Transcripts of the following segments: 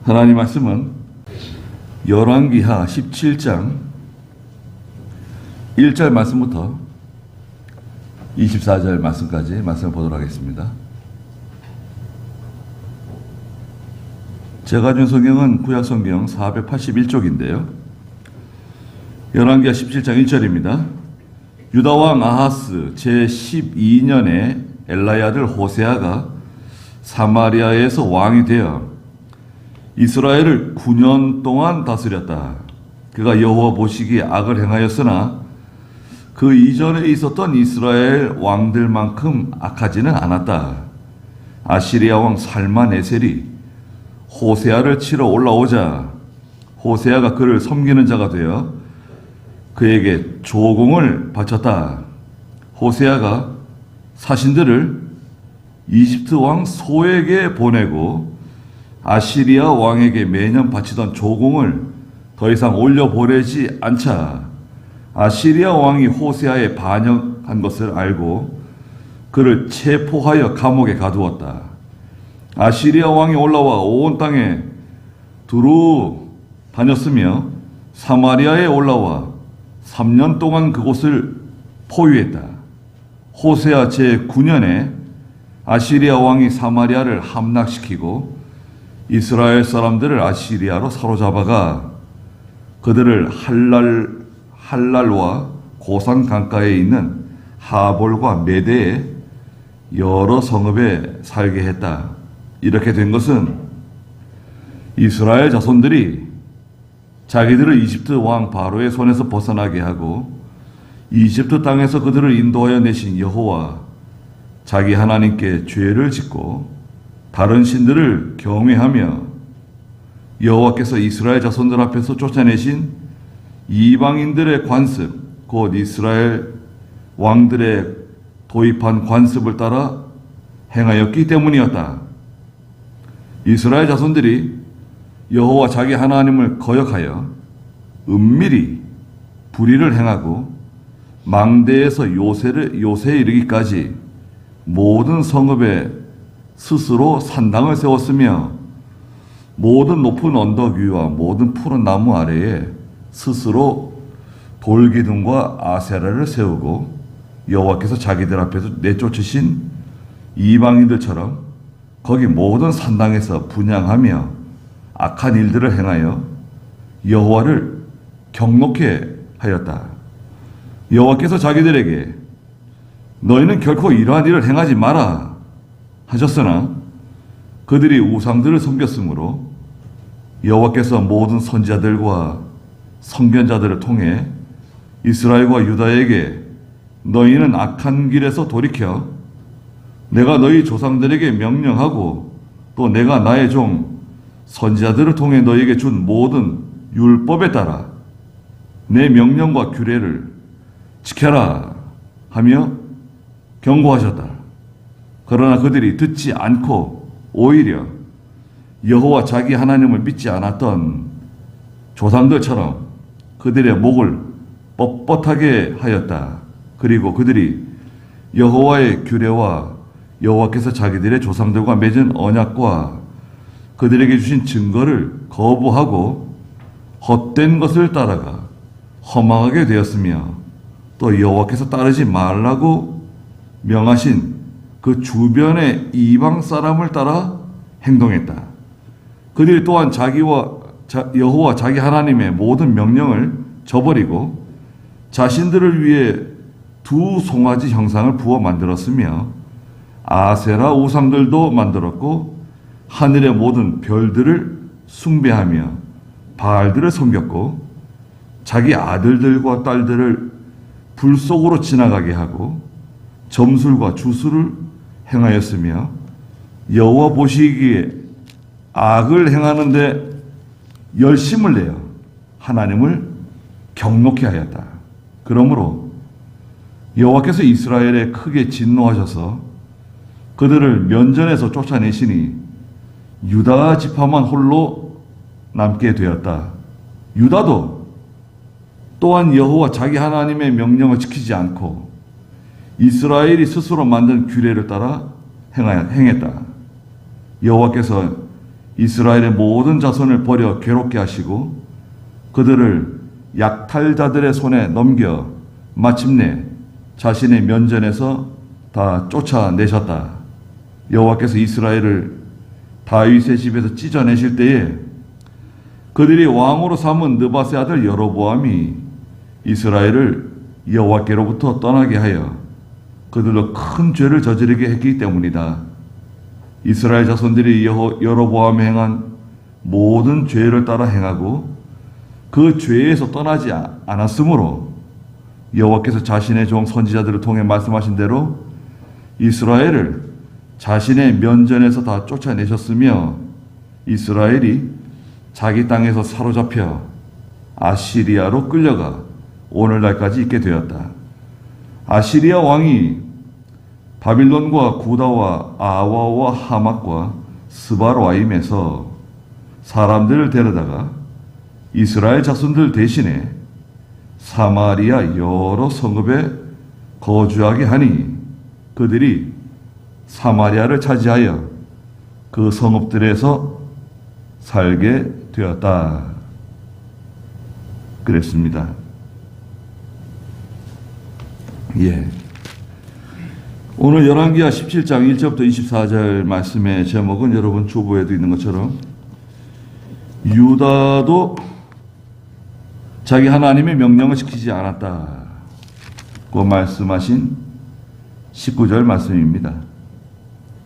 하나님 말씀은 열왕기하 17장 1절 말씀부터 24절 말씀까지 말씀을 보도록 하겠습니다. 제가 준 성경은 구약성경 481쪽인데요. 열왕기하 17장 1절입니다. 유다왕 아하스 제12년에 엘라의 아들 호세아가 사마리아에서 왕이 되어 이스라엘을 9년 동안 다스렸다. 그가 여호와 보시기에 악을 행하였으나 그 이전에 있었던 이스라엘 왕들만큼 악하지는 않았다. 아시리아 왕 살만에셀이 호세아를 치러 올라오자 호세아가 그를 섬기는 자가 되어 그에게 조공을 바쳤다. 호세아가 사신들을 이집트 왕 소에게 보내고 아시리아 왕에게 매년 바치던 조공을 더 이상 올려보내지 않자 아시리아 왕이 호세아에 반역한 것을 알고 그를 체포하여 감옥에 가두었다. 아시리아 왕이 올라와 온 땅에 두루 다녔으며 사마리아에 올라와 3년 동안 그곳을 포위했다. 호세아 제9년에 아시리아 왕이 사마리아를 함락시키고 이스라엘 사람들을 아시리아로 사로잡아가 그들을 할랄과 고산 강가에 있는 하볼과 메대의 여러 성읍에 살게 했다. 이렇게 된 것은 이스라엘 자손들이 자기들을 이집트 왕 바로의 손에서 벗어나게 하고 이집트 땅에서 그들을 인도하여 내신 여호와 자기 하나님께 죄를 짓고 다른 신들을 경외하며 여호와께서 이스라엘 자손들 앞에서 쫓아내신 이방인들의 관습, 곧 이스라엘 왕들의 도입한 관습을 따라 행하였기 때문이었다. 이스라엘 자손들이 여호와 자기 하나님을 거역하여 은밀히 불의를 행하고 망대에서 요새에 이르기까지 모든 성읍에 스스로 산당을 세웠으며 모든 높은 언덕 위와 모든 푸른 나무 아래에 스스로 돌기둥과 아세라를 세우고 여호와께서 자기들 앞에서 내쫓으신 이방인들처럼 거기 모든 산당에서 분향하며 악한 일들을 행하여 여호와를 경노케 하였다. 여호와께서 자기들에게 너희는 결코 이러한 일을 행하지 마라 하셨으나 그들이 우상들을 섬겼으므로 여호와께서 모든 선지자들과 선견자들을 통해 이스라엘과 유다에게 너희는 악한 길에서 돌이켜 내가 너희 조상들에게 명령하고 또 내가 나의 종 선지자들을 통해 너희에게 준 모든 율법에 따라 내 명령과 규례를 지켜라 하며 경고하셨다. 그러나 그들이 듣지 않고 오히려 여호와 자기 하나님을 믿지 않았던 조상들처럼 그들의 목을 뻣뻣하게 하였다. 그리고 그들이 여호와의 규례와 여호와께서 자기들의 조상들과 맺은 언약과 그들에게 주신 증거를 거부하고 헛된 것을 따라가 허망하게 되었으며 또 여호와께서 따르지 말라고 명하신 그 주변의 이방 사람을 따라 행동했다. 그들이 또한 여호와 자기 하나님의 모든 명령을 저버리고 자신들을 위해 두 송아지 형상을 부어 만들었으며 아세라 우상들도 만들었고 하늘의 모든 별들을 숭배하며 바알들을 섬겼고 자기 아들들과 딸들을 불 속으로 지나가게 하고 점술과 주술을 행하였으며 여호와 보시기에 악을 행하는데 열심을 내어 하나님을 경노케 하였다. 그러므로 여호와께서 이스라엘에 크게 진노하셔서 그들을 면전에서 쫓아내시니 유다 지파만 홀로 남게 되었다. 유다도 또한 여호와 자기 하나님의 명령을 지키지 않고 이스라엘이 스스로 만든 규례를 따라 행했다. 여호와께서 이스라엘의 모든 자손을 버려 괴롭게 하시고 그들을 약탈자들의 손에 넘겨 마침내 자신의 면전에서 다 쫓아내셨다. 여호와께서 이스라엘을 다윗의 집에서 찢어내실 때에 그들이 왕으로 삼은 느밧의 아들 여로보암이 이스라엘을 여호와께로부터 떠나게 하여 그들로 큰 죄를 저지르게 했기 때문이다. 이스라엘 자손들이 여로보암이 행한 모든 죄를 따라 행하고 그 죄에서 떠나지 않았으므로 여호와께서 자신의 종 선지자들을 통해 말씀하신 대로 이스라엘을 자신의 면전에서 다 쫓아내셨으며 이스라엘이 자기 땅에서 사로잡혀 아시리아로 끌려가 오늘날까지 있게 되었다. 아시리아 왕이 바빌론과 구다와 아와와 하맛과 스바로아임에서 사람들을 데려다가 이스라엘 자손들 대신에 사마리아 여러 성읍에 거주하게 하니 그들이 사마리아를 차지하여 그 성읍들에서 살게 되었다. 그랬습니다. 예. 오늘 열왕기하 17장 1절부터 24절 말씀의 제목은 여러분 주보에도 있는 것처럼 유다도 자기 하나님의 명령을 지키지 않았다고 말씀하신 19절 말씀입니다.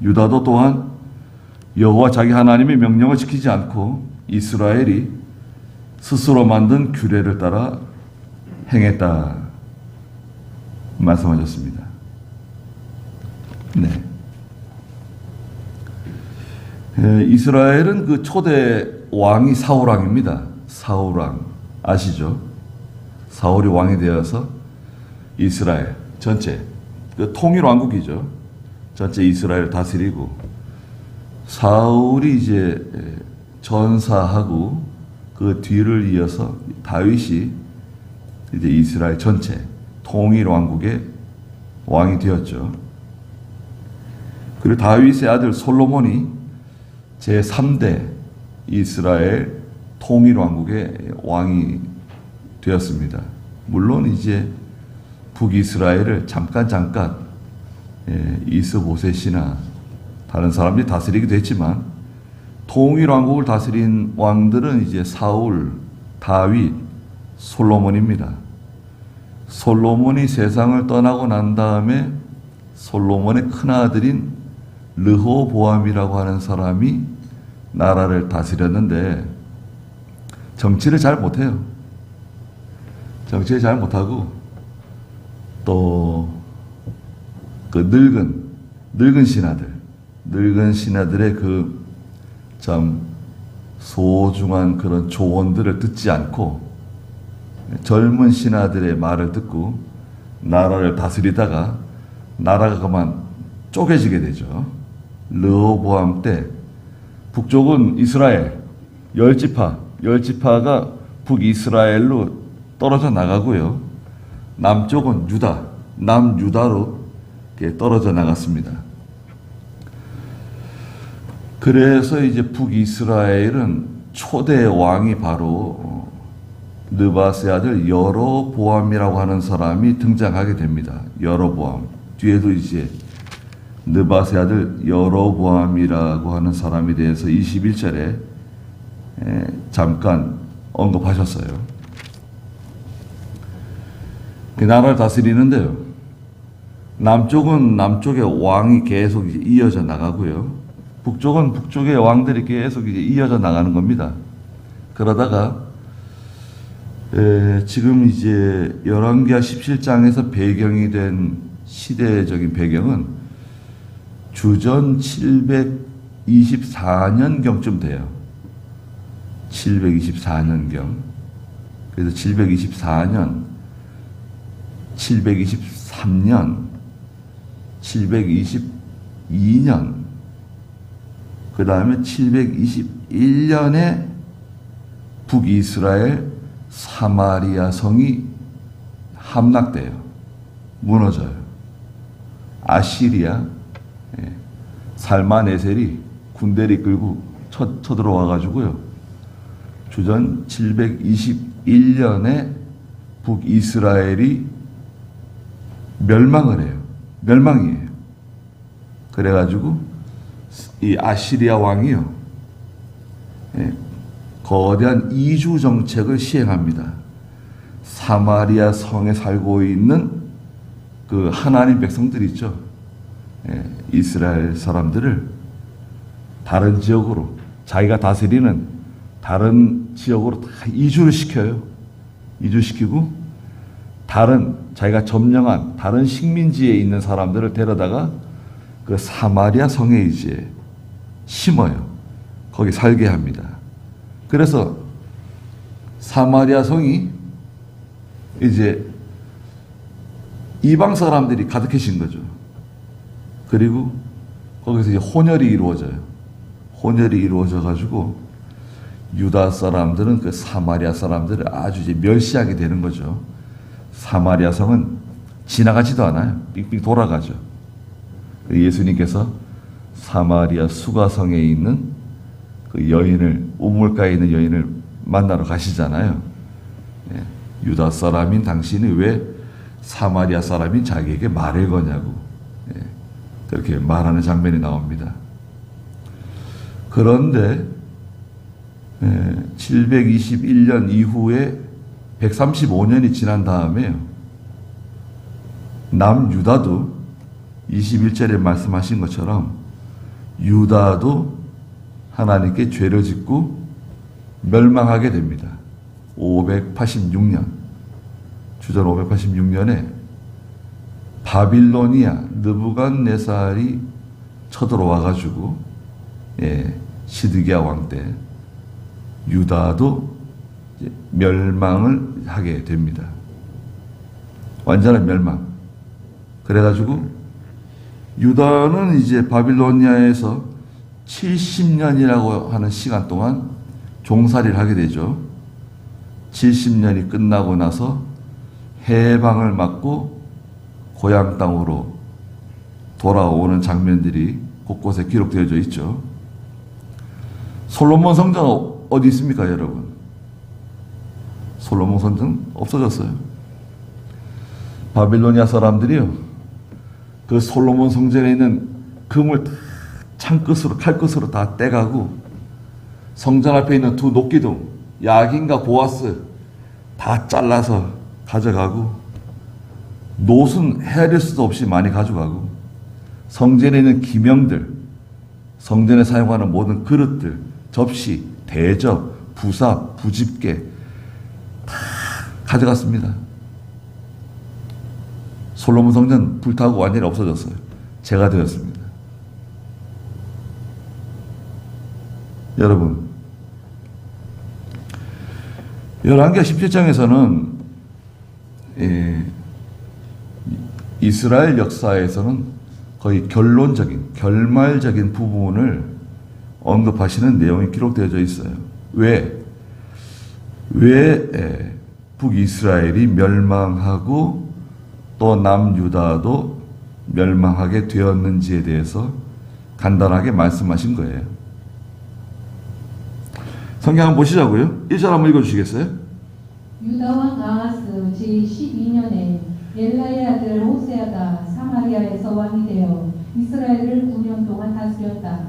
유다도 또한 여호와 자기 하나님의 명령을 지키지 않고 이스라엘이 스스로 만든 규례를 따라 행했다 말씀하셨습니다. 네. 이스라엘은 그 초대 왕이 사울왕입니다. 사울왕 아시죠? 사울이 왕이 되어서 이스라엘 전체 그 통일 왕국이죠. 전체 이스라엘을 다스리고 사울이 이제 전사하고 그 뒤를 이어서 다윗이 이제 이스라엘 전체 통일 왕국의 왕이 되었죠. 그리고 다윗의 아들 솔로몬이 제3대 이스라엘 통일 왕국의 왕이 되었습니다. 물론 이제 북이스라엘을 잠깐 이스보셋이나 다른 사람들이 다스리기도 했지만 통일 왕국을 다스린 왕들은 이제 사울, 다윗, 솔로몬입니다. 솔로몬이 세상을 떠나고 난 다음에 솔로몬의 큰아들인 르호보암이라고 하는 사람이 나라를 다스렸는데 정치를 잘 못해요. 정치를 잘 못하고 또 그 늙은 신하들의 그 참 소중한 그런 조언들을 듣지 않고 젊은 신하들의 말을 듣고 나라를 다스리다가 나라가 그만 쪼개지게 되죠. 르호보암 때 북쪽은 이스라엘 10지파가 북이스라엘로 떨어져 나가고요. 남쪽은 남유다로 떨어져 나갔습니다. 그래서 이제 북이스라엘은 초대 왕이 바로 느밧의 아들 여로보암이라고 하는 사람이 등장하게 됩니다. 여로보암. 뒤에도 이제 느밧의 아들 여로보암이라고 하는 사람에 대해서 21절에 잠깐 언급하셨어요. 그 나라를 다스리는데요. 남쪽은 남쪽의 왕이 계속 이어져 나가고요. 북쪽은 북쪽의 왕들이 계속 이어져 나가는 겁니다. 그러다가 지금 이제 열왕기하 17장에서 배경이 된 시대적인 배경은 주전 724년경쯤 돼요. 724년경. 그래서 724년, 723년, 722년, 그 다음에 721년에 북이스라엘 사마리아 성이 함락돼요. 무너져요. 아시리아, 살마네셀이 군대를 이끌고 쳐들어와가지고요. 주전 721년에 북이스라엘이 멸망을 해요. 멸망이에요. 그래가지고 이 아시리아 왕이요, 거대한 이주 정책을 시행합니다. 사마리아 성에 살고 있는 그 하나님 백성들 있죠. 이스라엘 사람들을 다른 지역으로, 자기가 다스리는 다른 지역으로 다 이주를 시켜요. 이주시키고 다른, 자기가 점령한 다른 식민지에 있는 사람들을 데려다가 그 사마리아 성에 이제 심어요. 거기 살게 합니다. 그래서 사마리아 성이 이제 이방 사람들이 가득해진 거죠. 그리고 거기서 이제 혼혈이 이루어져요. 혼혈이 이루어져 가지고 유다 사람들은 그 사마리아 사람들을 아주 이제 멸시하게 되는 거죠. 사마리아 성은 지나가지도 않아요. 빙빙 돌아가죠. 예수님께서 사마리아 수가성에 있는 그 여인을, 우물가에 있는 여인을 만나러 가시잖아요. 유다 사람인 당신이 왜 사마리아 사람인 자기에게 말을 거냐고, 그렇게 말하는 장면이 나옵니다. 그런데 721년 이후에 135년이 지난 다음에 남유다도 21절에 말씀하신 것처럼 유다도 하나님께 죄를 짓고 멸망하게 됩니다. 586년, 주전 586년에 바빌로니아 느부갓네살이 쳐들어와 가지고 시드기야 왕 때 유다도 멸망을 하게 됩니다. 완전한 멸망. 그래가지고 유다는 이제 바빌로니아에서 70년이라고 하는 시간 동안 종살이를 하게 되죠. 70년이 끝나고 나서 해방을 맞고 고향 땅으로 돌아오는 장면들이 곳곳에 기록되어져 있죠. 솔로몬 성전 어디 있습니까, 여러분? 솔로몬 성전 없어졌어요. 바빌로니아 사람들이요, 그 솔로몬 성전에 있는 금을 창끝으로, 칼끝으로 다 떼가고 성전 앞에 있는 두 녹기둥, 야긴과 보아스 다 잘라서 가져가고, 노순 헤아릴 수도 없이 많이 가져가고, 성전에 있는 기명들, 성전에 사용하는 모든 그릇들, 접시, 대접, 부삽, 부집게 다 가져갔습니다. 솔로몬 성전 불타고 완전히 없어졌어요. 제가 되었습니다. 여러분, 열왕기하 17장에서는 이스라엘 역사에서는 거의 결론적인, 결말적인 부분을 언급하시는 내용이 기록되어져 있어요. 왜 북이스라엘이 멸망하고 또 남유다도 멸망하게 되었는지에 대해서 간단하게 말씀하신 거예요. 성경 한번 보시자고요. 1절 한번 읽어주시겠어요? 유다왕 아하스 제12년에 엘라의 아들 호세아가 사마리아에서 왕이 되어 이스라엘을 9년 동안 다스렸다.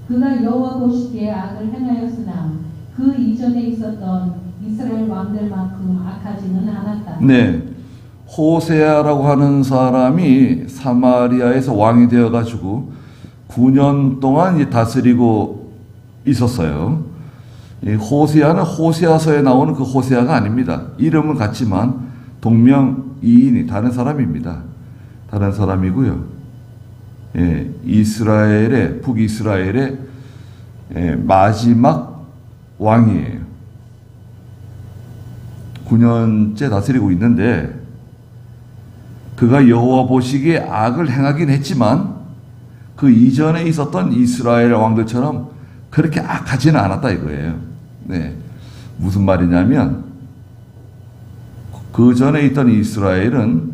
그가 여호와 보시기에 악을 행하였으나 그 이전에 있었던 이스라엘 왕들만큼 악하지는 않았다. 네, 호세아라고 하는 사람이 사마리아에서 왕이 되어가지고 9년 동안 다스리고 있었어요. 이 호세아는 호세아서에 나오는 그 호세아가 아닙니다. 이름은 같지만 동명이인이 다른 사람입니다. 다른 사람이고요. 이스라엘의, 북이스라엘의 마지막 왕이에요. 9년째 다스리고 있는데, 그가 여호와 보시기에 악을 행하긴 했지만 그 이전에 있었던 이스라엘 왕들처럼 그렇게 악하지는 않았다 이거예요. 네, 무슨 말이냐면 그 전에 있던 이스라엘은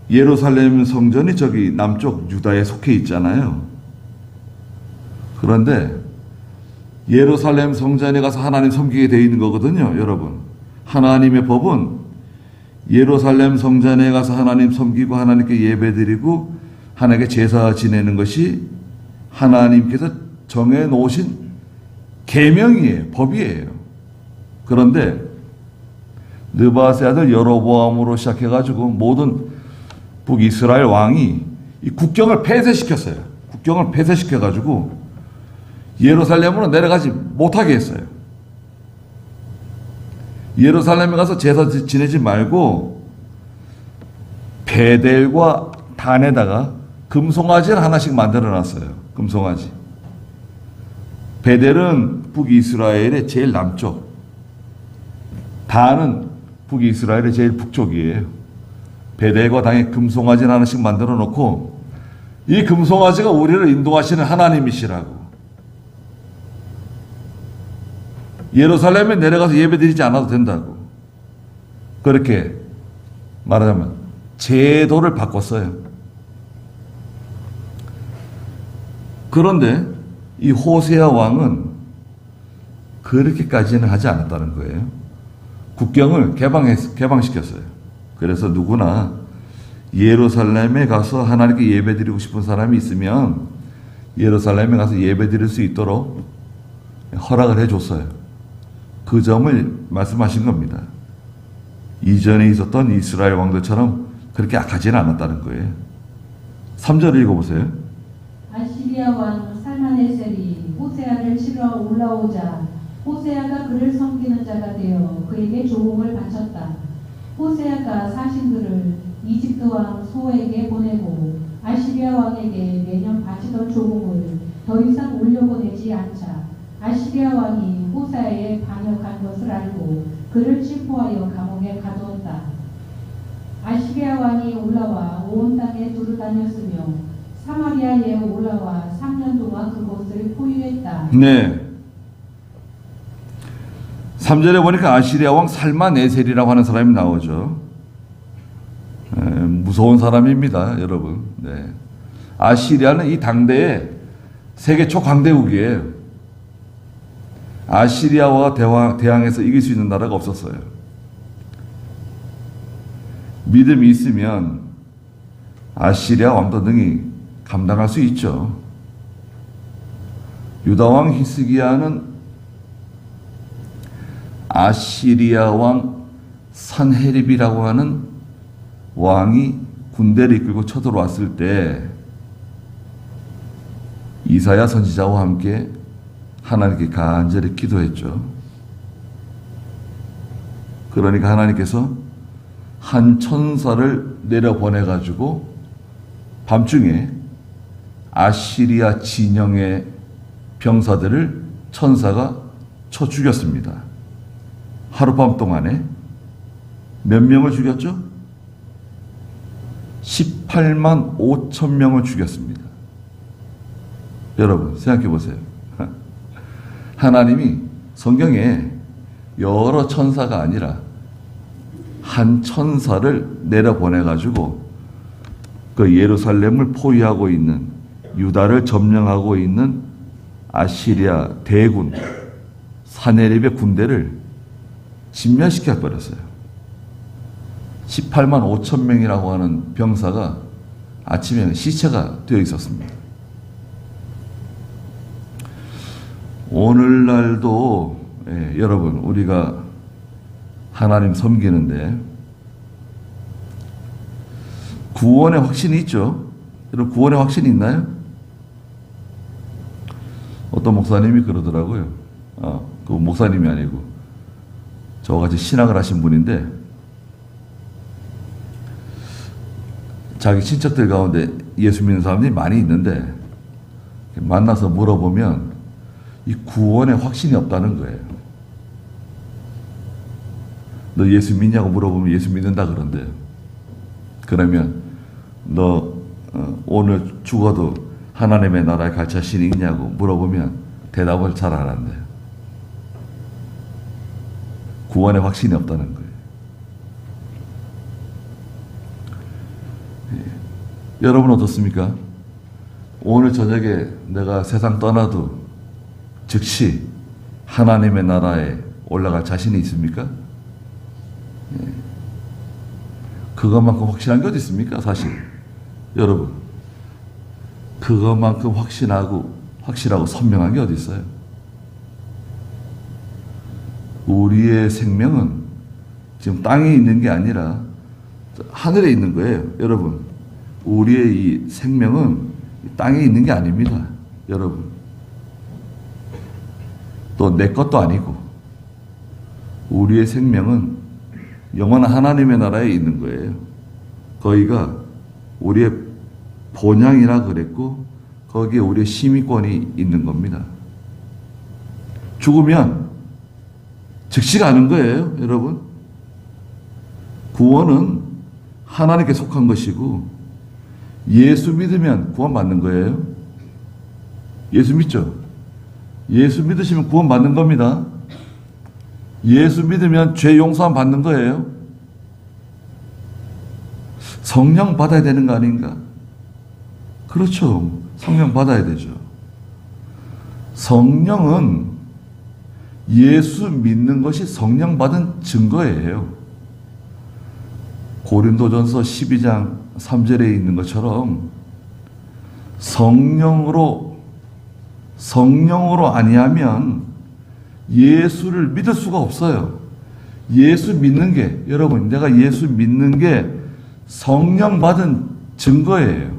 예루살렘 성전이 저기 남쪽 유다에 속해 있잖아요. 그런데 예루살렘 성전에 가서 하나님 섬기게 되어 있는 거거든요, 여러분. 하나님의 법은 예루살렘 성전에 가서 하나님 섬기고 하나님께 예배드리고 하나님께 제사 지내는 것이 하나님께서 정해 놓으신 계명이에요, 법이에요. 그런데 느바세 아들 여로보암으로 시작해가지고 모든 북이스라엘 왕이 이 국경을 폐쇄시켰어요. 국경을 폐쇄시켜가지고 예루살렘으로 내려가지 못하게 했어요. 예루살렘에 가서 제사 지내지 말고 베델과 단에다가 금송아지를 하나씩 만들어 놨어요. 금송아지. 베델은 북이스라엘의 제일 남쪽, 단은 북이스라엘의 제일 북쪽이에요. 베델과 단에 금송아지를 하나씩 만들어 놓고 이 금송아지가 우리를 인도하시는 하나님이시라고. 예루살렘에 내려가서 예배드리지 않아도 된다고. 그렇게 말하자면 제도를 바꿨어요. 그런데 이 호세아 왕은 그렇게까지는 하지 않았다는 거예요. 국경을 개방시켰어요. 그래서 누구나 예루살렘에 가서 하나님께 예배드리고 싶은 사람이 있으면 예루살렘에 가서 예배드릴 수 있도록 허락을 해줬어요. 그 점을 말씀하신 겁니다. 이전에 있었던 이스라엘 왕들처럼 그렇게 악하지는 않았다는 거예요. 3절 읽어보세요. 아시리아 왕 살마네셀이 호세아를 치러 올라오자 호세아가 그를 섬기는 자가 되어 그에게 조공을 바쳤다. 호세아가 사신들을 이집트 왕 소에게 보내고 아시리아 왕에게 매년 바치던 조공을 더 이상 올려보내지 않자 아시리아 왕이 호세아에 반역한 것을 알고 그를 체포하여 감옥에 가두었다. 아시리아 왕이 올라와 온 땅에 두루다녔으며 사마리아에 올라와 3년 동안 그곳을 포위했다. 네. 3절에 보니까 아시리아 왕 살마네셀이라고 하는 사람이 나오죠. 무서운 사람입니다, 여러분. 네. 아시리아는 이 당대의 세계 초강대국이에요. 아시리아와 대항해서 이길 수 있는 나라가 없었어요. 믿음이 있으면 아시리아 왕도 등이 감당할 수 있죠. 유다 왕 히스기야는 아시리아 왕 산헤립이라고 하는 왕이 군대를 이끌고 쳐들어왔을 때 이사야 선지자와 함께 하나님께 간절히 기도했죠. 그러니까 하나님께서 한 천사를 내려보내가지고 밤중에 아시리아 진영의 병사들을 천사가 쳐 죽였습니다. 하룻밤 동안에 몇 명을 죽였죠? 18만 5천 명을 죽였습니다. 여러분 생각해 보세요. 하나님이 성경에 여러 천사가 아니라 한 천사를 내려보내가지고 그 예루살렘을 포위하고 있는 유다를 점령하고 있는 아시리아 대군 사네립의 군대를 진멸시켜 버렸어요. 18만 5천 명이라고 하는 병사가 아침에 시체가 되어 있었습니다. 오늘날도 여러분 우리가 하나님 섬기는데 구원의 확신이 있죠. 여러분 구원의 확신이 있나요? 어떤 목사님이 그러더라고요. 그 목사님이 아니고 저같이 신학을 하신 분인데 자기 친척들 가운데 예수 믿는 사람들이 많이 있는데 만나서 물어보면 이 구원의 확신이 없다는 거예요. 너 예수 믿냐고 물어보면 예수 믿는다 그런대요. 그러면 너 오늘 죽어도 하나님의 나라에 갈 자신이 있냐고 물어보면 대답을 잘 안 한대요. 구원의 확신이 없다는 거예요. 여러분 어떻습니까? 오늘 저녁에 내가 세상 떠나도 즉시 하나님의 나라에 올라갈 자신이 있습니까? 예. 그것만큼 확실한 게 어디 있습니까? 사실 여러분, 그것만큼 확실하고 선명한 게 어디 있어요? 우리의 생명은 지금 땅에 있는 게 아니라 하늘에 있는 거예요. 여러분, 우리의 이 생명은 땅에 있는 게 아닙니다. 여러분, 또 내 것도 아니고 우리의 생명은 영원한 하나님의 나라에 있는 거예요. 거기가 우리의 본향이라 그랬고 거기에 우리의 심의권이 있는 겁니다. 죽으면 즉시 가는 거예요, 여러분. 구원은 하나님께 속한 것이고 예수 믿으면 구원받는 거예요. 예수 믿죠? 예수 믿으시면 구원받는 겁니다. 예수 믿으면 죄 용서함 받는 거예요. 성령 받아야 되는 거 아닌가? 그렇죠. 성령 받아야 되죠. 성령은 예수 믿는 것이 성령 받은 증거예요. 고린도전서 12장 3절에 있는 것처럼 성령으로 아니하면 예수를 믿을 수가 없어요. 예수 믿는 게, 여러분, 내가 예수 믿는 게 성령 받은 증거예요.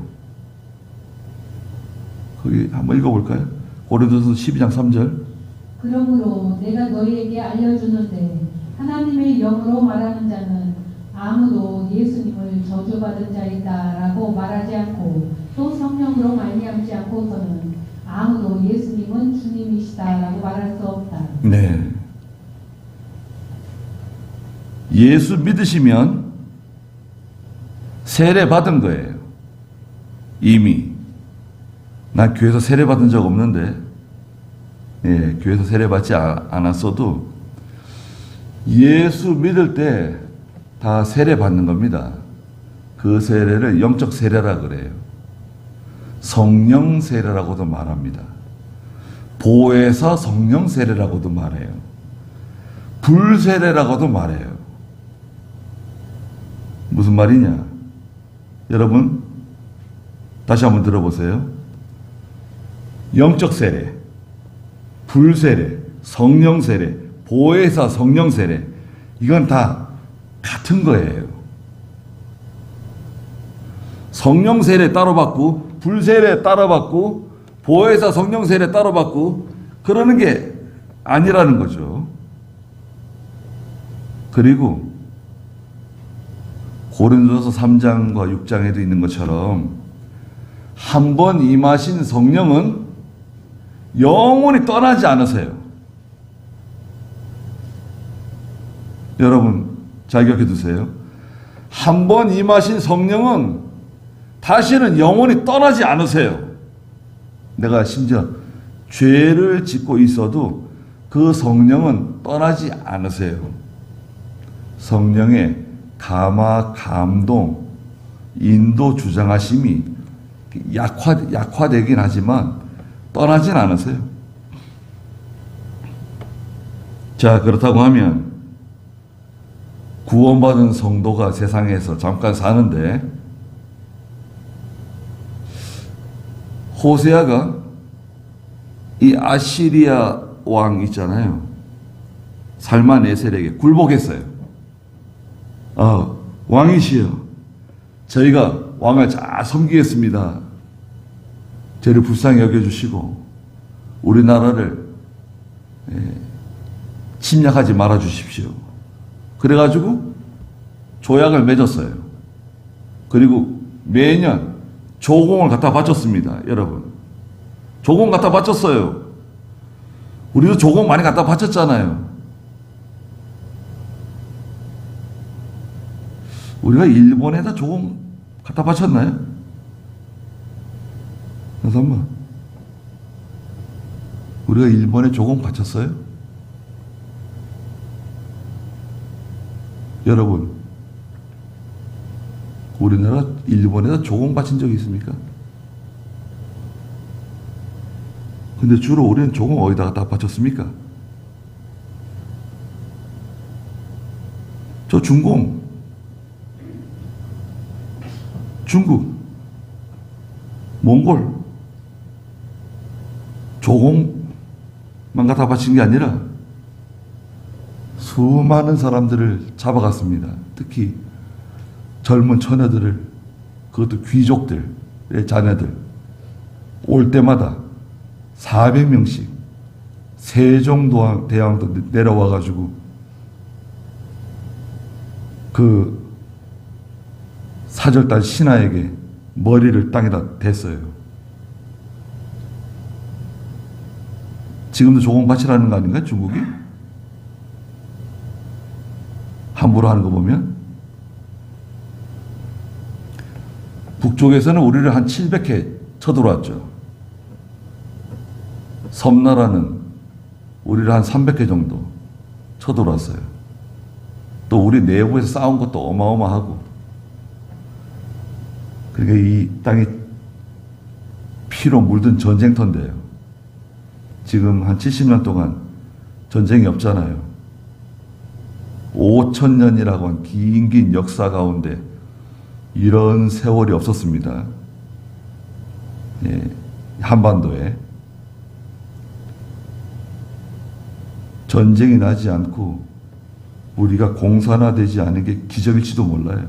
거기 한번 읽어볼까요? 고린도전서 12장 3절. 그러므로 내가 너희에게 알려주는데 하나님의 영으로 말하는 자는 아무도 예수님을 저주받은 자이다라고 말하지 않고 또 성령으로 말미암지 않고서는 아무도 예수님은 주님이시다라고 말할 수 없다. 네. 예수 믿으시면 세례 받은 거예요. 이미. 난 교회에서 세례 받은 적 없는데, 예, 교회에서 세례 받지 않았어도 예수 믿을 때 다 세례 받는 겁니다. 그 세례를 영적 세례라 그래요. 성령 세례라고도 말합니다. 보혜사 성령 세례라고도 말해요. 불세례라고도 말해요. 무슨 말이냐? 여러분, 다시 한번 들어보세요. 영적 세례, 불세례, 성령 세례, 보혜사 성령 세례, 이건 다 같은 거예요. 성령 세례 따로 받고 불세례 따로 받고 보혜사 성령 세례 따로 받고 그러는 게 아니라는 거죠. 그리고 고린도서 3장과 6장에도 있는 것처럼 한 번 임하신 성령은 영원히 떠나지 않으세요. 여러분 잘 기억해 두세요. 한 번 임하신 성령은 다시는 영원히 떠나지 않으세요. 내가 심지어 죄를 짓고 있어도 그 성령은 떠나지 않으세요. 성령의 감화, 감동, 인도, 주장하심이 약화되긴 하지만 떠나진 않으세요. 자, 그렇다고 하면 구원받은 성도가 세상에서 잠깐 사는데 호세아가 이 아시리아 왕 있잖아요. 살만에셀에게 굴복했어요. 왕이시여, 저희가 왕을 잘 섬기겠습니다. 저를 불쌍히 여겨주시고 우리나라를 침략하지 말아 주십시오. 그래가지고 조약을 맺었어요. 그리고 매년 조공을 갖다 바쳤습니다. 여러분, 조공 갖다 바쳤어요. 우리도 조공 많이 갖다 바쳤잖아요. 우리가 일본에다 조공 갖다 바쳤나요? 잠깐만, 우리가 일본에 조공 바쳤어요? 여러분, 우리나라 일본에다 조공 바친 적이 있습니까? 근데 주로 우리는 조공 어디다가 다 바쳤습니까? 저 중공, 중국, 몽골, 조공만 갖다 바친 게 아니라 수많은 사람들을 잡아갔습니다. 특히 젊은 처녀들을, 그것도 귀족들의 자녀들, 올 때마다 400명씩 세종대왕도 내려와가지고 그 사절단 신하에게 머리를 땅에다 댔어요. 지금도 조공 바치라는 거 아닌가요, 중국이? 함부로 하는 거 보면. 북쪽에서는 우리를 한 700회 쳐들어왔죠. 섬나라는 우리를 한 300회 정도 쳐들어왔어요. 또 우리 내부에서 싸운 것도 어마어마하고. 그러니까 이 땅이 피로 물든 전쟁터인데요. 지금 한 70년 동안 전쟁이 없잖아요. 5,000년이라고 한 긴 역사 가운데 이런 세월이 없었습니다. 예, 한반도에. 전쟁이 나지 않고 우리가 공산화되지 않은 게 기적일지도 몰라요.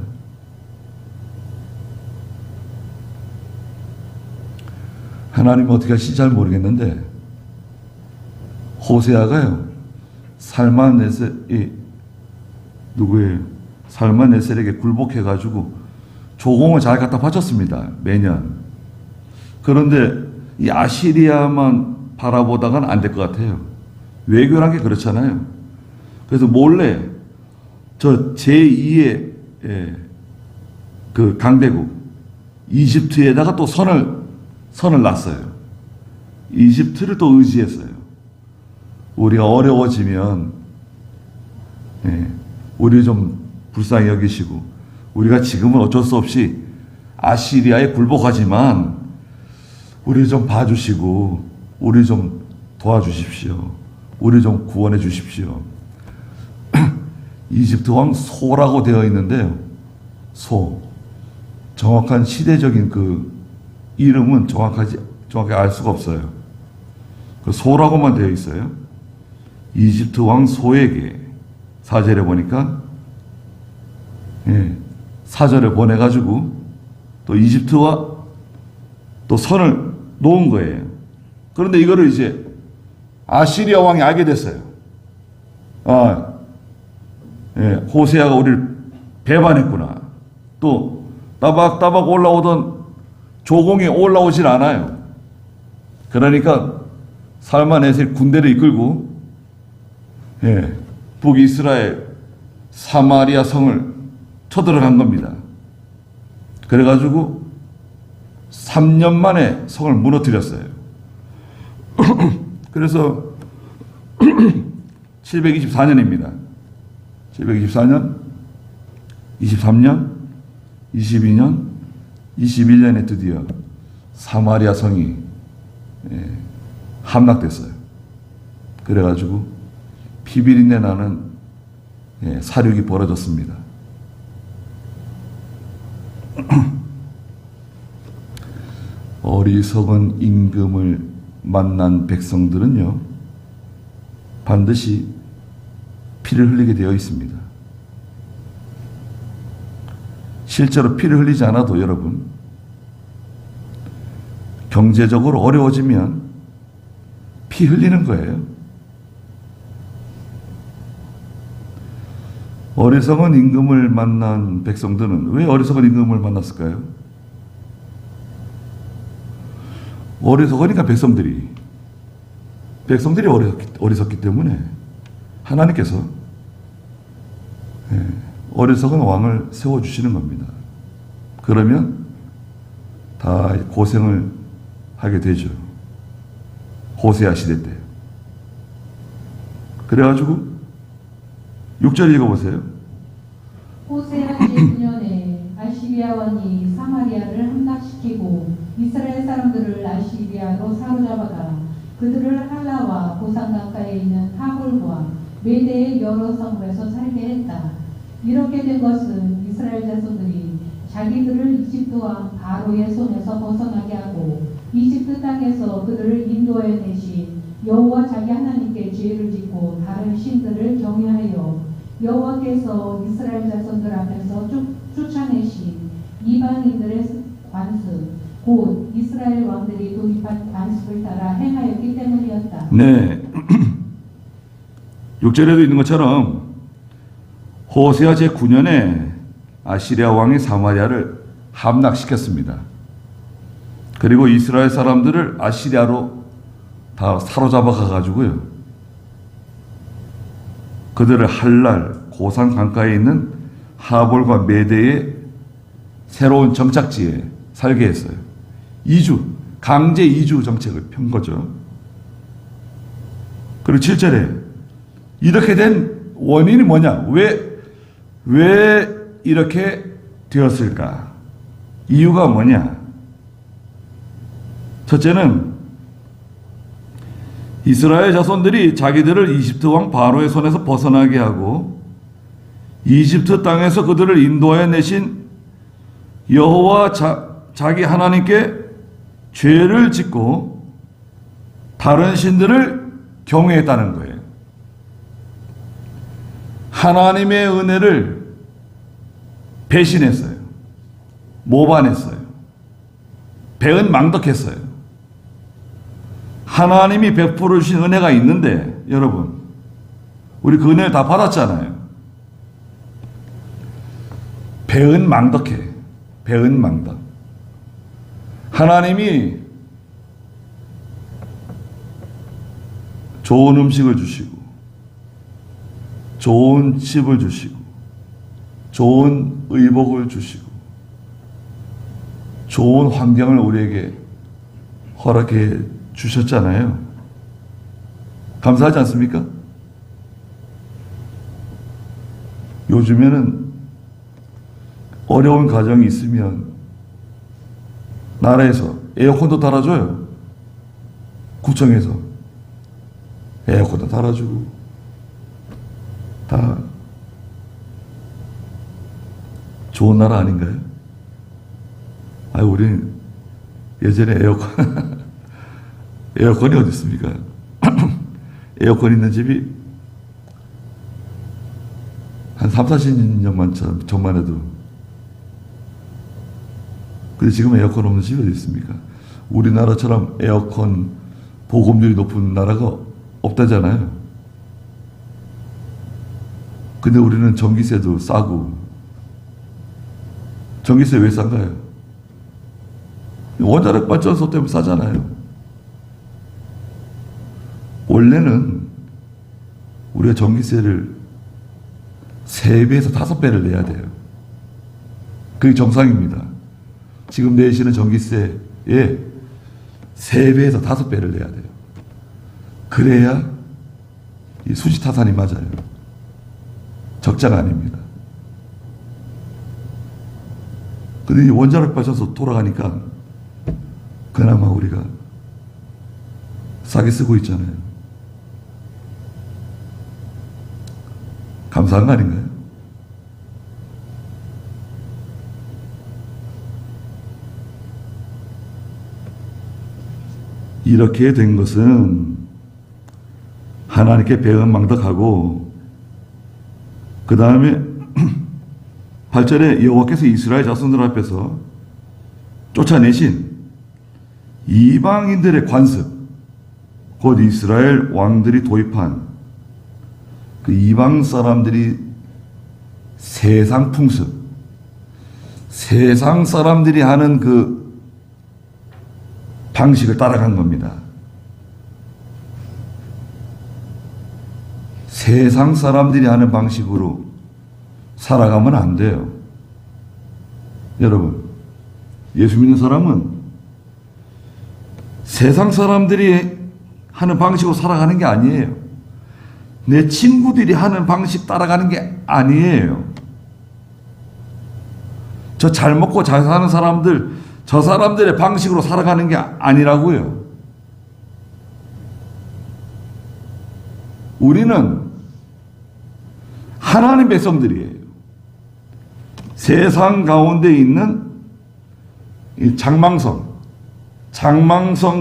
하나님은 어떻게 하실지 잘 모르겠는데, 호세아가요, 살만에셀에게 굴복해가지고 조공을 잘 갖다 바쳤습니다. 매년. 그런데 이 아시리아만 바라보다가는 안 될 것 같아요. 외교란 게 그렇잖아요. 그래서 몰래 저 제2의 그 강대국 이집트에다가 또 선을 놨어요. 이집트를 또 의지했어요. 우리가 어려워지면 우리 좀 불쌍히 여기시고, 우리가 지금은 어쩔 수 없이 아시리아에 굴복하지만 우리 좀 봐주시고 우리 좀 도와주십시오. 우리 좀 구원해 주십시오. 이집트 왕 소라고 되어 있는데요. 소. 정확한 시대적인 그 이름은 정확하게 알 수가 없어요. 그 소라고만 되어 있어요. 이집트 왕 소에게 사절에 보니까 사절을 보내가지고 또 이집트와 또 선을 놓은 거예요. 그런데 이거를 이제 아시리아 왕이 알게 됐어요. 호세아가 우리를 배반했구나. 또 따박따박 올라오던 조공이 올라오질 않아요. 그러니까 살만에셀 군대를 이끌고 북이스라엘 사마리아 성을 쳐들어간 겁니다. 그래가지고 3년 만에 성을 무너뜨렸어요. 그래서 724년입니다. 724년, 23년, 22년, 21년에 드디어 사마리아 성이 함락됐어요. 그래가지고 피비린내 나는 사륙이 벌어졌습니다. 어리석은 임금을 만난 백성들은요, 반드시 피를 흘리게 되어 있습니다. 실제로 피를 흘리지 않아도 여러분, 경제적으로 어려워지면 피 흘리는 거예요. 어리석은 임금을 만난 백성들은 왜 어리석은 임금을 만났을까요? 어리석으니까 백성들이 어리석기 때문에 하나님께서 어리석은 왕을 세워주시는 겁니다. 그러면 다 고생을 하게 되죠. 호세아 시대 때. 그래가지고 6절 읽어보세요. 호세아 제9년에 아시리아 왕이 사마리아를 함락시키고 이스라엘 사람들을 아시리아로 사로잡아가 그들을 할라와 고산 가까이에 있는 하볼과 메대의 여러 성읍에서 살게 했다. 이렇게 된 것은 이스라엘 자손들이 자기들을 이집트 왕 바로의 손에서 벗어나게 하고 이집트 땅에서 그들을 인도해 내신 여호와 자기 하나님께 죄를 짓고 다른 신들을 경외하여 여호와께서 이스라엘 자손들 앞에서 쫓아내신 이방인들의 관습 곧 이스라엘 왕들이 도입한 관습을 따라 행하였기 때문이었다. 네. 6절에도 있는 것처럼 호세아 제9년에 아시리아 왕이 사마리아를 함락시켰습니다. 그리고 이스라엘 사람들을 아시리아로 다 사로잡아 가가지고요. 그들을 할랄 고산 강가에 있는 하볼과 메대의 새로운 정착지에 살게 했어요. 이주, 강제 이주 정책을 편 거죠. 그리고 7절에 이렇게 된 원인이 뭐냐? 왜 이렇게 되었을까? 이유가 뭐냐? 첫째는 이스라엘 자손들이 자기들을 이집트 왕 바로의 손에서 벗어나게 하고 이집트 땅에서 그들을 인도해 내신 여호와 자기 하나님께 죄를 짓고 다른 신들을 경외했다는 거예요. 하나님의 은혜를 배신했어요. 모반했어요. 배은망덕했어요. 하나님이 베풀어 주신 은혜가 있는데 여러분 우리 그 은혜를 다 받았잖아요. 배은망덕해. 배은망덕. 하나님이 좋은 음식을 주시고 좋은 집을 주시고 좋은 의복을 주시고 좋은 환경을 우리에게 허락해 주셨잖아요. 감사하지 않습니까? 요즘에는 어려운 가정이 있으면 나라에서 에어컨도 달아줘요. 구청에서 에어컨도 달아주고 다 좋은 나라 아닌가요? 우리는 예전에 에어컨이 어디 있습니까? 에어컨 있는 집이 한 3, 40년 전만 해도. 근데 지금 에어컨 없는 집이 어디 있습니까? 우리나라처럼 에어컨 보급률이 높은 나라가 없다잖아요. 근데 우리는 전기세도 싸고. 전기세 왜 싼가요? 원자력 발전소 때문에 싸잖아요. 원래는 우리가 전기세를 3배에서 5배를 내야 돼요. 그게 정상입니다. 지금 내시는 전기세에 3배에서 5배를 내야 돼요. 그래야 이 수지타산이 맞아요. 적자가 아닙니다. 근데 이 원자력 발전소 돌아가니까 그나마 우리가 싸게 쓰고 있잖아요. 감사한 거 아닌가요? 이렇게 된 것은 하나님께 배은망덕하고 그 다음에 8절에 여호와께서 이스라엘 자손들 앞에서 쫓아내신 이방인들의 관습 곧 이스라엘 왕들이 도입한 그 이방 사람들이 세상 풍습, 세상 사람들이 하는 그 방식을 따라간 겁니다. 세상 사람들이 하는 방식으로 살아가면 안 돼요. 여러분, 예수 믿는 사람은 세상 사람들이 하는 방식으로 살아가는 게 아니에요. 내 친구들이 하는 방식 따라가는 게 아니에요. 저 잘 먹고 잘 사는 사람들, 저 사람들의 방식으로 살아가는 게 아니라고요. 우리는 하나님 백성들이에요. 세상 가운데 있는 이 장망성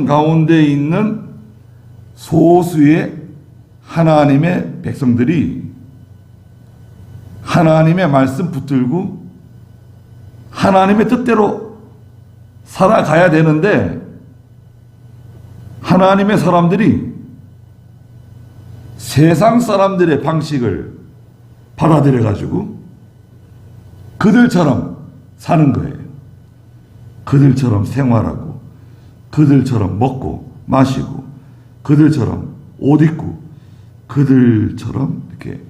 가운데 있는 소수의 하나님의 백성들이 하나님의 말씀 붙들고 하나님의 뜻대로 살아가야 되는데, 하나님의 사람들이 세상 사람들의 방식을 받아들여 가지고 그들처럼 사는 거예요. 그들처럼 생활하고, 그들처럼 먹고 마시고, 그들처럼 옷 입고, 그들처럼 이렇게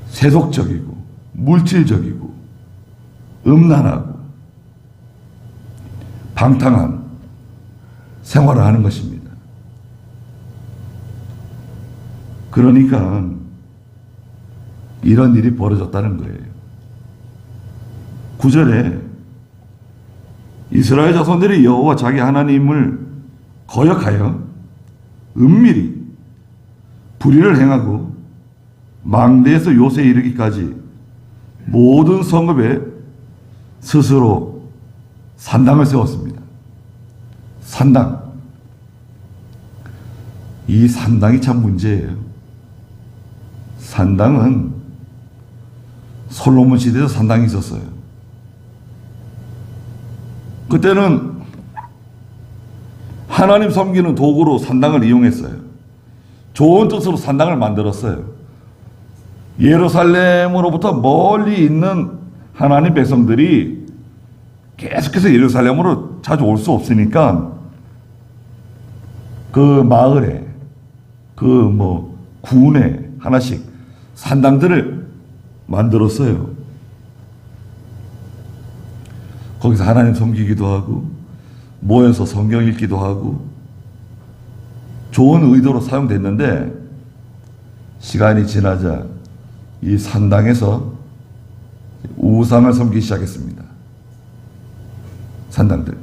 세속적이고 물질적이고 음란하고 방탕한 생활을 하는 것입니다. 그러니까 이런 일이 벌어졌다는 거예요. 9절에 이스라엘 자손들이 여호와 자기 하나님을 거역하여 은밀히 불의를 행하고 망대에서 요새에 이르기까지 모든 성읍에 스스로 산당을 세웠습니다. 산당. 이 산당이 참 문제예요. 산당은 솔로몬 시대에도 산당이 있었어요. 그때는 하나님 섬기는 도구로 산당을 이용했어요. 좋은 뜻으로 산당을 만들었어요. 예루살렘으로부터 멀리 있는 하나님 백성들이 계속해서 예루살렘으로 자주 올 수 없으니까 그 마을에, 군에 하나씩 산당들을 만들었어요. 거기서 하나님 섬기기도 하고, 모여서 성경 읽기도 하고, 좋은 의도로 사용됐는데, 시간이 지나자 이 산당에서 우상을 섬기기 시작했습니다. 산당들.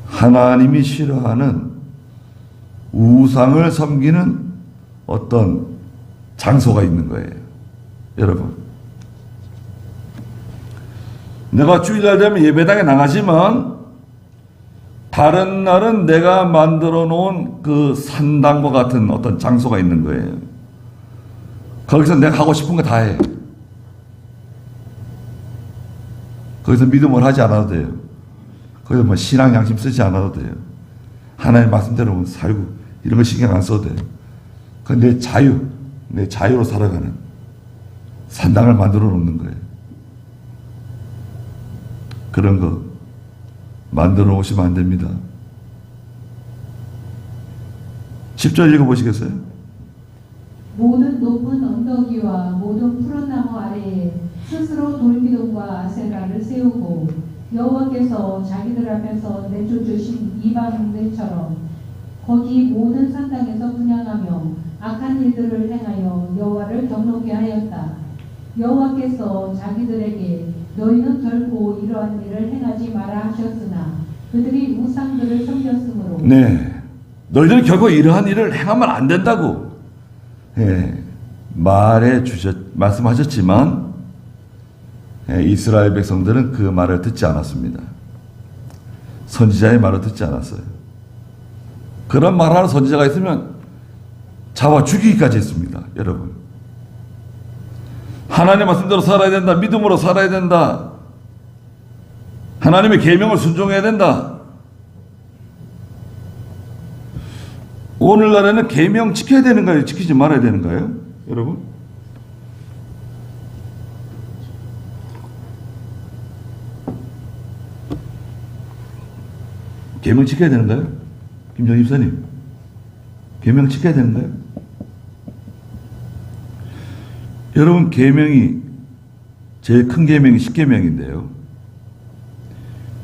하나님이 싫어하는 우상을 섬기는 어떤 장소가 있는 거예요. 여러분, 내가 주일날 되면 예배당에 나가지만 다른 날은 내가 만들어 놓은 그 산당과 같은 어떤 장소가 있는 거예요. 거기서 내가 하고 싶은 거 다 해. 거기서 믿음을 하지 않아도 돼요. 거기서 신앙 양심 쓰지 않아도 돼요. 하나님 말씀대로 살고 이런 거 신경 안 써도 돼요. 그건 내 자유로 살아가는 산당을 만들어 놓는 거예요. 그런 거 만들어 놓으시면 안 됩니다. 10절 읽어보시겠어요? 모든 높은 언덕 위와 모든 푸른 나무 아래에 스스로 돌기둥과 아세라를 세우고 여호와께서 자기들 앞에서 내쫓으신 이방인들처럼 거기 모든 산당에서 분향하며 악한 일들을 행하여 여호와를 경노케 하였다. 여호와께서 자기들에게 너희는 결코 이러한 일을 행하지 마라 하셨으나 그들이 우상들을 섬겼으므로 네, 너희들은 결코 이러한 일을 행하면 안 된다고 말씀하셨지만 이스라엘 백성들은 그 말을 듣지 않았습니다. 선지자의 말을 듣지 않았어요. 그런 말하는 선지자가 있으면 잡아 죽이기까지 했습니다. 여러분, 하나님의 말씀대로 살아야 된다. 믿음으로 살아야 된다. 하나님의 계명을 순종해야 된다. 오늘날에는 계명 지켜야 되는가요? 지키지 말아야 되는가요? 여러분? 계명 지켜야 되는가요? 김정 입사님, 계명 지켜야 되는가요? 여러분, 계명이 제일 큰 계명이 10계명인데요.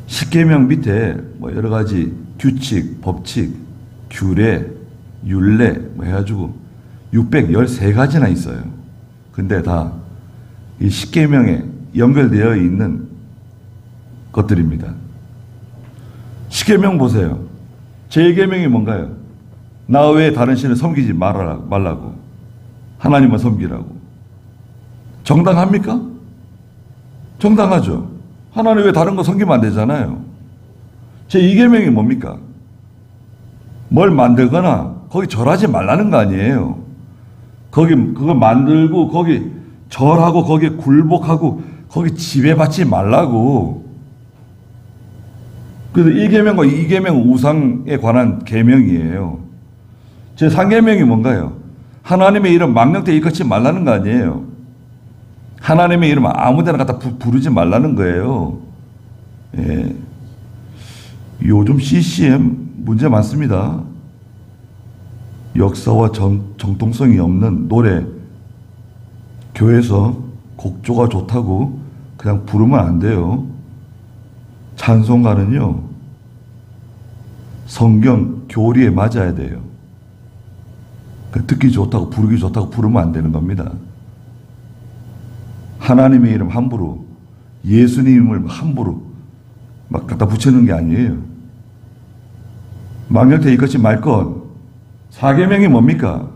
10계명 밑에 여러 가지 규칙, 법칙, 규례, 율례 해가지고 613가지나 있어요. 근데 다 이 10계명에 연결되어 있는 것들입니다. 10계명 보세요. 제 계명이 뭔가요? 나 외에 다른 신을 섬기지 말라고. 하나님만 섬기라고. 정당합니까? 정당하죠. 하나님 외에 다른 거 섬기면 안 되잖아요. 제 2계명이 뭡니까? 뭘 만들거나 거기 절하지 말라는 거 아니에요. 그거 만들고 거기 절하고 거기에 굴복하고 거기 지배받지 말라고. 그래서 1계명과 2계명은 우상에 관한 계명이에요. 제 3계명이 뭔가요? 하나님의 이름 망령되이 일컫지 말라는 거 아니에요. 하나님의 이름 아무데나 갖다 부르지 말라는 거예요. 예. 요즘 CCM 문제 많습니다. 역사와 정통성이 없는 노래, 교회에서 곡조가 좋다고 그냥 부르면 안 돼요. 찬송가는요, 성경 교리에 맞아야 돼요. 듣기 좋다고, 부르기 좋다고 부르면 안 되는 겁니다. 하나님의 이름 함부로, 예수님을 함부로 막 갖다 붙이는 게 아니에요. 망령되이 일컫지 말 것. 4계명이 뭡니까?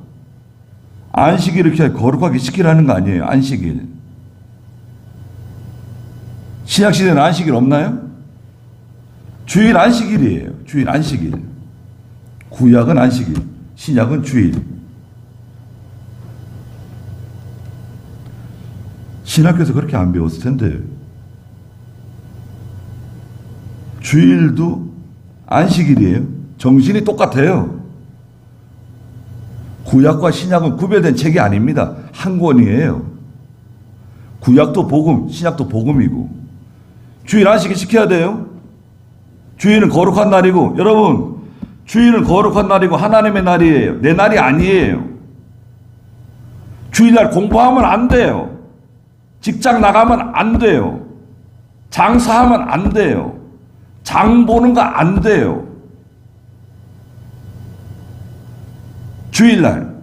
안식일을 이렇게 거룩하게 시키라는 거 아니에요. 안식일. 신약시대는 안식일 없나요? 주일 안식일이에요. 주일 안식일. 구약은 안식일, 신약은 주일. 신학교에서 그렇게 안 배웠을 텐데. 주일도 안식일이에요. 정신이 똑같아요. 구약과 신약은 구별된 책이 아닙니다. 한 권이에요. 구약도 복음, 신약도 복음이고. 주일 안식일 지켜야 돼요. 주일은 거룩한 날이고, 여러분, 주일은 거룩한 날이고 하나님의 날이에요. 내 날이 아니에요. 주일날 공부하면 안 돼요. 직장 나가면 안 돼요. 장사하면 안 돼요. 장 보는 거 안 돼요. 주일날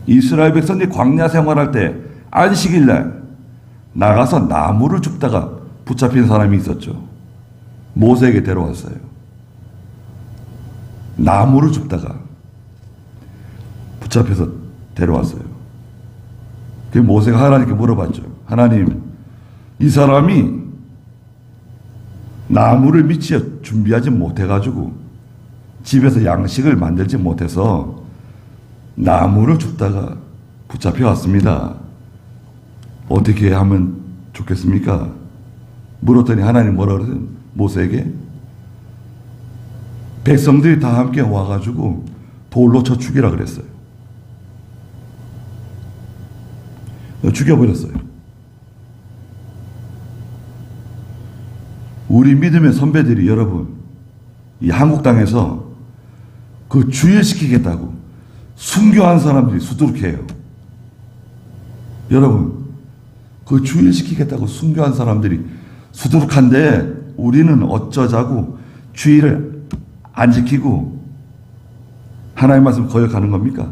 이스라엘 백성들이 광야 생활할 때 안식일날 나가서 나무를 줍다가 붙잡힌 사람이 있었죠. 모세에게 데려왔어요. 나무를 줍다가 붙잡혀서 데려왔어요. 그 모세가 하나님께 물어봤죠. 하나님, 이 사람이 나무를 미치어 준비하지 못해가지고 집에서 양식을 만들지 못해서 나무를 줍다가 붙잡혀 왔습니다. 어떻게 하면 좋겠습니까? 물었더니 하나님 뭐라 그러세요? 모세에게 백성들이 다 함께 와가지고 돌로 쳐 죽이라 그랬어요. 죽여버렸어요. 우리 믿음의 선배들이 여러분, 이 한국 땅에서 그 주일시키겠다고 순교한 사람들이 수두룩해요. 여러분, 그 주일시키겠다고 순교한 사람들이 수두룩한데 우리는 어쩌자고 주일을 안 지키고 하나님의 말씀 거역하는 겁니까?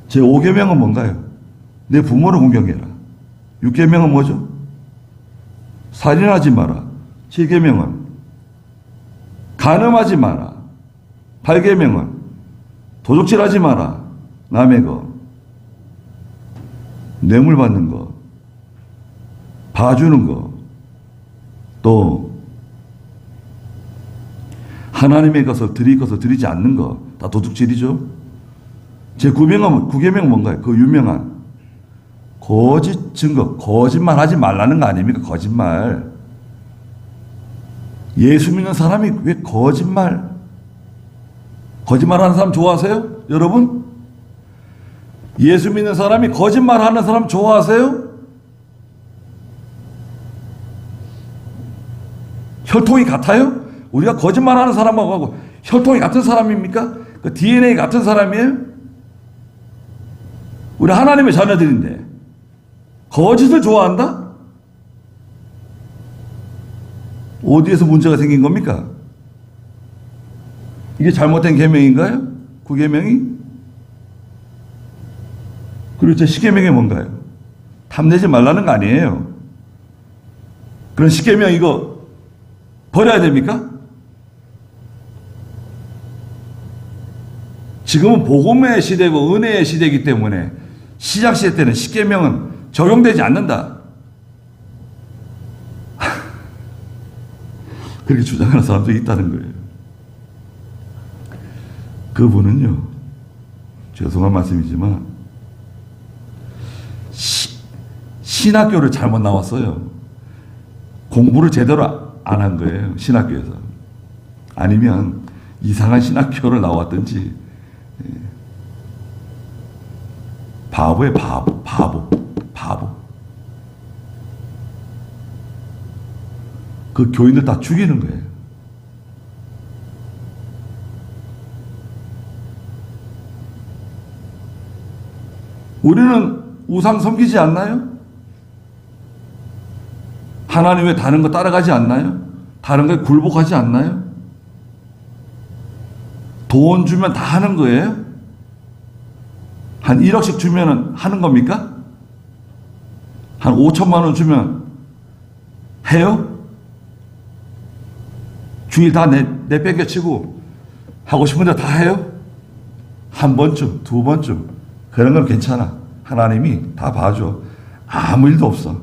제 5계명은 뭔가요? 내 부모를 공경해라. 6계명은 뭐죠? 살인하지 마라. 7계명은 간음하지 마라. 8계명은 도적질하지 마라. 남의 거, 뇌물 받는 거, 봐주는 거, 또 하나님의 것을 드릴 것을 드리지 않는 거, 다 도둑질이죠. 제 9계명은 뭔가요? 그 유명한 거짓 증거, 거짓말 하지 말라는 거 아닙니까? 거짓말. 예수 믿는 사람이 왜 거짓말하는 사람 좋아하세요? 여러분? 예수 믿는 사람이 거짓말하는 사람 좋아하세요? 혈통이 같아요? 우리가 거짓말하는 사람하고 혈통이 같은 사람입니까? 그 DNA 같은 사람이에요? 우리 하나님의 자녀들인데 거짓을 좋아한다? 어디에서 문제가 생긴 겁니까? 이게 잘못된 계명인가요? 9계명이? 그리고 제 10계명이 뭔가요? 탐내지 말라는 거 아니에요. 그런 10계명 이거 버려야 됩니까? 지금은 복음의 시대고 은혜의 시대이기 때문에 시작 시대 때는 십계명은 적용되지 않는다. 그렇게 주장하는 사람도 있다는 거예요. 그분은요, 죄송한 말씀이지만 신학교를 잘못 나왔어요. 공부를 제대로 안 한 거예요. 신학교에서. 아니면 이상한 신학교를 나왔든지. 바보예요. 바보. 그 교인들 다 죽이는 거예요. 우리는 우상 섬기지 않나요? 하나님 왜 다른 거 따라가지 않나요? 다른 거에 굴복하지 않나요? 돈 주면 다 하는 거예요? 한 1억씩 주면 하는 겁니까? 한 5천만 원 주면 해요? 주일 다 내뺏겨치고 하고 싶은 데 다 해요? 한 번쯤, 두 번쯤. 그런 건 괜찮아. 하나님이 다 봐줘. 아무 일도 없어.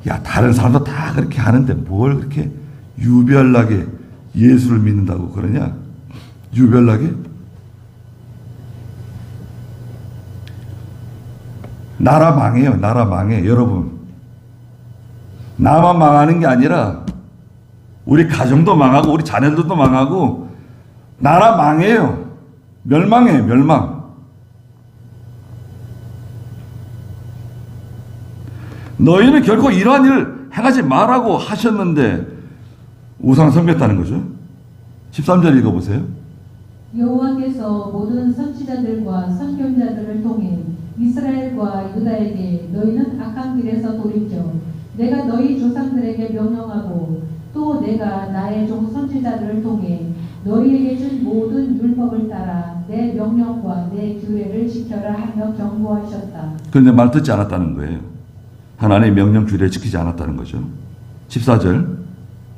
야, 다른 사람도 다 그렇게 하는데 뭘 그렇게 유별나게 예수를 믿는다고 그러냐? 유별나게? 나라 망해요. 나라 망해. 여러분. 나만 망하는 게 아니라 우리 가정도 망하고 우리 자녀들도 망하고 나라 망해요. 멸망해요. 멸망. 너희는 결코 이러한 일을 행하지 말라고 하셨는데 우상 섬겼다는 거죠. 13절 읽어보세요. 여호와께서 모든 선지자들과 선견자들을 통해 이스라엘과 유다에게 너희는 악한 길에서 돌이켜 내가 너희 조상들에게 명령하고 또 내가 나의 종 선지자들을 통해 너희에게 준 모든 율법을 따라 내 명령과 내 규례를 지켜라 하며 경고하셨다. 그런데 말 듣지 않았다는 거예요. 하나님의 명령 규례를 지키지 않았다는 거죠. 14절.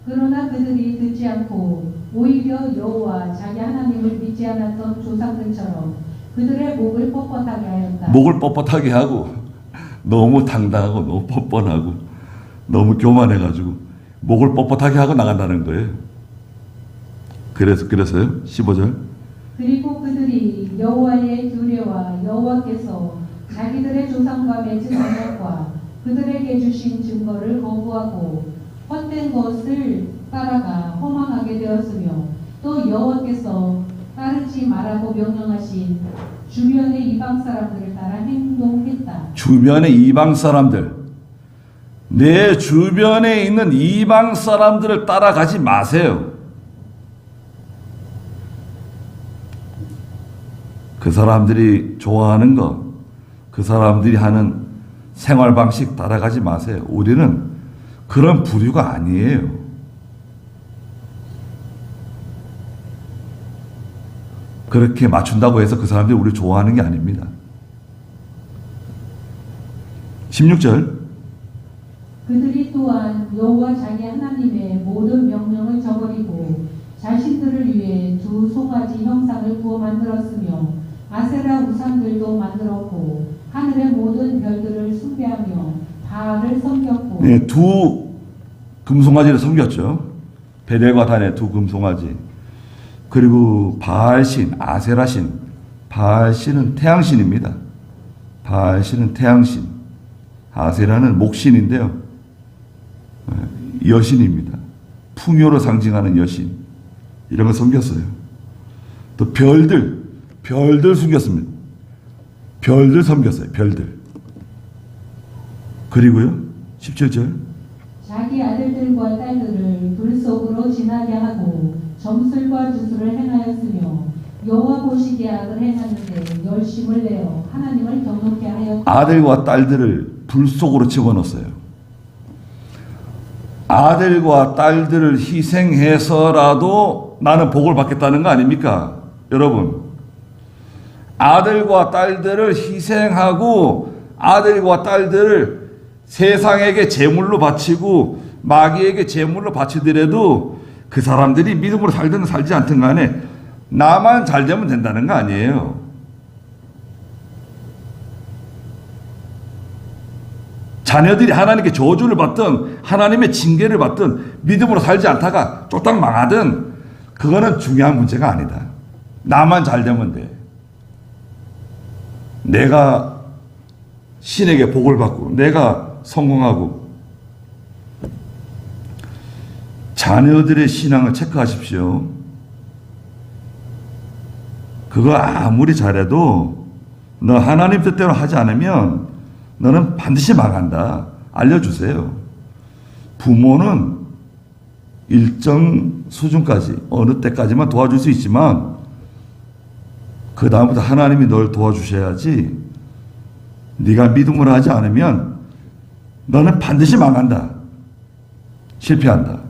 그러나 그들이 듣지 않고 오히려 여호와 자기 하나님을 믿지 않았던 조상들처럼 그들의 목을 뻣뻣하게 하였다. 목을 뻣뻣하게 하고 너무 당당하고 너무 뻔뻔하고 너무 교만해가지고 목을 뻣뻣하게 하고 나간다는 거예요. 그래서요. 15절. 그리고 그들이 여호와의 규례와 여호와께서 자기들의 조상과 맺은 언약과 그들에게 주신 증거를 거부하고 헛된 것을 따라가 허망하게 되었으며 또 여호와께서 따르지 말라고 명령하신 주변의 이방 사람들을 따라 행동했다. 주변의 이방 사람들, 내 주변에 있는 이방 사람들을 따라가지 마세요. 그 사람들이 좋아하는 거, 그 사람들이 하는 생활 방식 따라가지 마세요. 우리는 그런 부류가 아니에요. 그렇게 맞춘다고 해서 그 사람들이 우리 좋아하는 게 아닙니다. 16절. 그들이 또한 여호와 자기 하나님의 모든 명령을 저버리고 자신들을 위해 두 송아지 형상을 구워 만들었으며 아세라 우상들도 만들었고 하늘의 모든 별들을 숭배하며 바알을 섬겼고. 네, 두 금송아지를 섬겼죠. 베델과 단의 두 금송아지. 그리고 바알신, 아세라신. 바알신은 태양신입니다. 바알신은 태양신. 아세라는 목신인데요. 여신입니다. 풍요를 상징하는 여신. 이런 걸 섬겼어요. 또 별들 숨겼습니다. 별들 섬겼어요. 별들. 그리고요. 17절. 자기 아들들과 딸들을 불 속으로 지나게 하고 점술과 주술을 행하였으며 여호와 보시기에 악을 행하는데 열심을 내어 하나님을 경노케 하였다. 아들과 딸들을 불 속으로 집어넣었어요. 아들과 딸들을 희생해서라도 나는 복을 받겠다는 거 아닙니까? 여러분. 아들과 딸들을 희생하고 아들과 딸들을 세상에게 제물로 바치고 마귀에게 제물로 바치더라도 그 사람들이 믿음으로 살든 살지 않든 간에 나만 잘 되면 된다는 거 아니에요. 자녀들이 하나님께 저주를 받든 하나님의 징계를 받든 믿음으로 살지 않다가 쫄딱 망하든 그거는 중요한 문제가 아니다. 나만 잘 되면 돼. 내가 신에게 복을 받고 내가 성공하고. 자녀들의 신앙을 체크하십시오. 그거 아무리 잘해도 너 하나님 뜻대로 하지 않으면 너는 반드시 망한다. 알려주세요. 부모는 일정 수준까지 어느 때까지만 도와줄 수 있지만 그 다음부터 하나님이 널 도와주셔야지. 네가 믿음으로 하지 않으면 너는 반드시 망한다. 실패한다.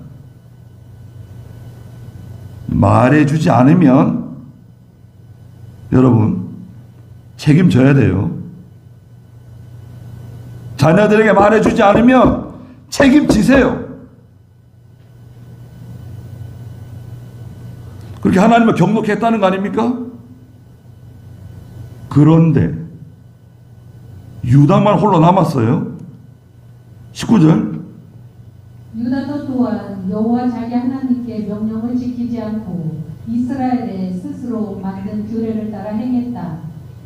말해주지 않으면 여러분 책임져야 돼요. 자녀들에게 말해주지 않으면 책임지세요. 그렇게 하나님을 경록했다는 거 아닙니까? 그런데 유다만 홀로 남았어요. 19절. 유다도 또한 여호와 자기 하나님께 명령을 지키지 않고 이스라엘에 스스로 만든 규례를 따라 행했다.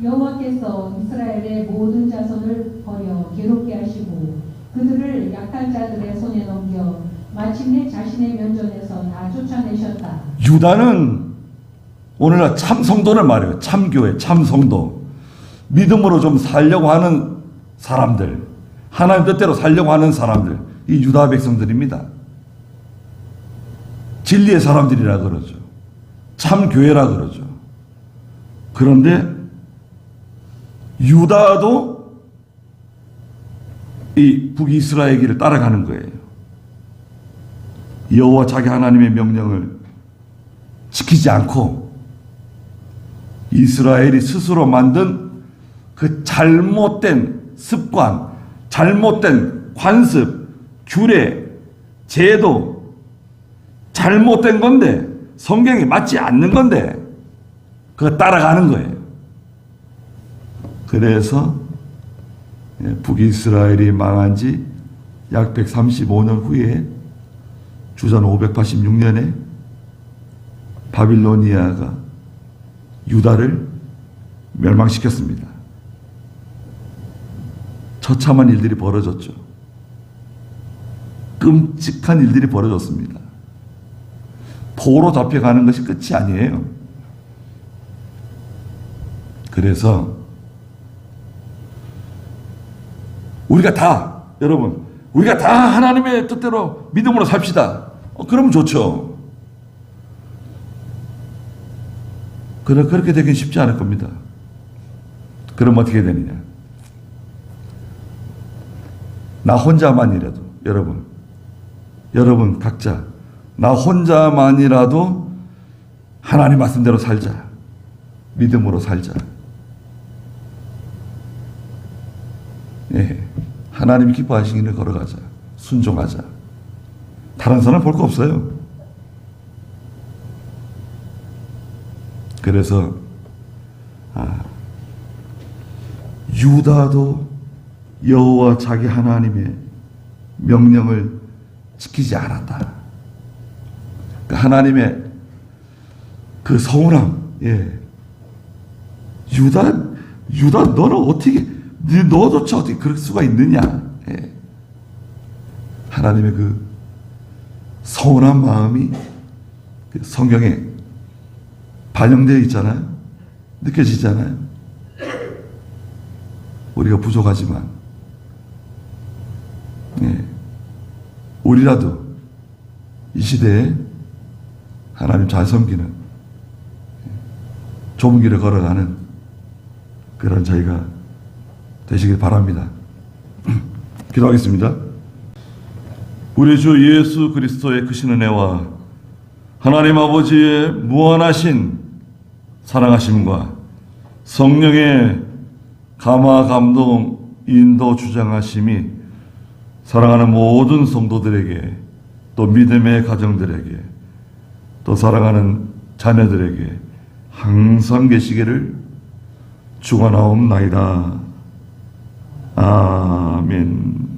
여호와께서 이스라엘의 모든 자손을 버려 괴롭게 하시고 그들을 약한 자들의 손에 넘겨 마침내 자신의 면전에서 다 쫓아내셨다. 유다는 오늘날 참 성도를 말해요. 참교회, 참 성도. 믿음으로 좀 살려고 하는 사람들, 하나님 뜻대로 살려고 하는 사람들, 이 유다 백성들입니다. 진리의 사람들이라 그러죠. 참교회라 그러죠. 그런데 유다도 이 북이스라엘 길을 따라가는 거예요. 여호와 자기 하나님의 명령을 지키지 않고 이스라엘이 스스로 만든 그 잘못된 습관, 잘못된 관습, 규례, 제도, 잘못된 건데 성경에 맞지 않는 건데 그거 따라가는 거예요. 그래서 북이스라엘이 망한 지 약 135년 후에 주전 586년에 바빌로니아가 유다를 멸망시켰습니다. 처참한 일들이 벌어졌죠. 끔찍한 일들이 벌어졌습니다. 포로 잡혀가는 것이 끝이 아니에요. 그래서 우리가 다, 여러분, 우리가 다 하나님의 뜻대로 믿음으로 삽시다. 그러면 좋죠. 그렇게 되긴 쉽지 않을 겁니다. 그럼 어떻게 되느냐? 나 혼자만이라도, 여러분 각자, 나 혼자만이라도 하나님 말씀대로 살자. 믿음으로 살자. 예, 하나님이 기뻐하시는 길을 걸어가자. 순종하자. 다른 사람 볼 거 없어요. 그래서 유다도 여호와 자기 하나님의 명령을 지키지 않았다. 그 하나님의 그 서운함. 예. 유다 너는 어떻게, 너조차 어떻게 그럴 수가 있느냐. 예. 하나님의 그 서운한 마음이 그 성경에 반영되어 있잖아요. 느껴지잖아요. 우리가 부족하지만 예. 우리라도 이 시대에 하나님 잘 섬기는 좁은 길을 걸어가는 그런 저희가 되시길 바랍니다. 기도하겠습니다. 우리 주 예수 그리스도의 크신 은혜와 하나님 아버지의 무한하신 사랑하심과 성령의 감화 감동 인도 주장하심이 사랑하는 모든 성도들에게 또 믿음의 가정들에게 또 사랑하는 자녀들에게 항상 계시기를 축원하옵나이다. 아멘.